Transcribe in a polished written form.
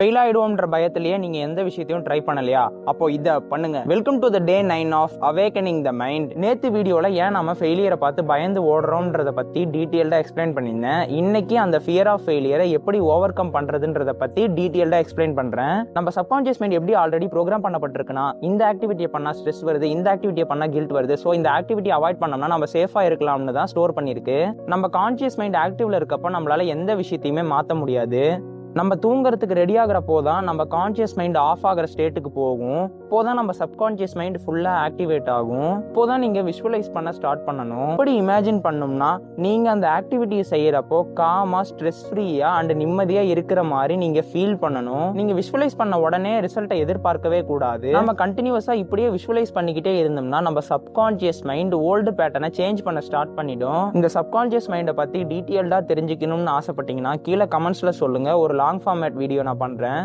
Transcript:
Fail ஆயிடுவோம்ன்ற பயத்திலேயே நீங்க எந்த விஷயத்தையும் ட்ரை பண்ணலையா? அப்போ இத பண்ணுங்க. Welcome to the day 9 of awakening the mind. நேத்து வீடியோல ஏன் நாம ஃபெயிலியரை பார்த்து பயந்து ஓடுறோம்ன்றத பத்தி டீடைல்டா எக்ஸ்பிளைன் பண்ணியிருந்தேன். இன்னைக்கு அந்த ஃபியர் ஆஃப் ஃபெயிலியரை எப்படி ஓவர் கம் பண்றதுன்றத பத்தி டீடைல்டா எக்ஸ்பிளைன் பண்றேன். நம்ம சப்கான்ஷியஸ் மைண்ட் எப்படி ஆல்ரெடி ப்ரோக்ராம் பண்ணப்பட்டிருக்குன்னா, இந்த ஆக்டிவிட்டியை பண்ணா ஸ்ட்ரெஸ் வருது, இந்த ஆக்டிவிட்டியை பண்ணா கில்ட் வருது, ஸோ இந்த ஆக்டிவிட்டி அவாய்ட் பண்ணோம்னா நம்ம சேஃபா இருக்கலாம்னு தான் ஸ்டோர் பண்ணிருக்கு. நம்ம கான்ஷியஸ் மைண்ட் ஆக்டிவ்ல இருக்கப்போ நம்மளால எந்த விஷயத்தையுமே மாற்ற முடியாது. நம்ம தூங்குறதுக்கு ரெடி ஆகிறப்போ தான் நம்ம கான்ஷியஸ் மைண்ட் ஆஃப் ஆகிற ஸ்டேட்டுக்கு போகும். இப்போதான் நம்ம சப்கான்ஷியஸ் மைண்ட் ஃபுல்லா ஆக்டிவேட் ஆகும். இப்போதான் நீங்க விஷுவலைஸ் பண்ண ஸ்டார்ட் பண்ணணும். இப்படி இமேஜின் பண்ணோம்னா நீங்க அந்த ஆக்டிவிட்டியை செய்யறப்போ காமா, ஸ்ட்ரெஸ் ஃப்ரீயா அண்ட் நிம்மதியா இருக்கிற மாதிரி நீங்க ஃபீல் பண்ணணும். நீங்க விஷுவலைஸ் பண்ண உடனே ரிசல்ட்டை எதிர்பார்க்கவே கூடாது. நம்ம கண்டினியூஸா இப்படியே விஷுவலைஸ் பண்ணிக்கிட்டே இருந்தோம்னா நம்ம சப்கான்ஷியஸ் மைண்ட் ஓல்டு பேட்டர்னை சேஞ்ச் பண்ண ஸ்டார்ட் பண்ணிடும். இந்த சப்கான்ஷியஸ் மைண்டை பத்தி டீடைல்டா தெரிஞ்சுக்கணும்னு ஆசைப்பட்டீங்கன்னா கீழே கமெண்ட்ஸ்ல சொல்லுங்க. ஒரு லாங் ஃபார்மேட் வீடியோ நான் பண்றேன்.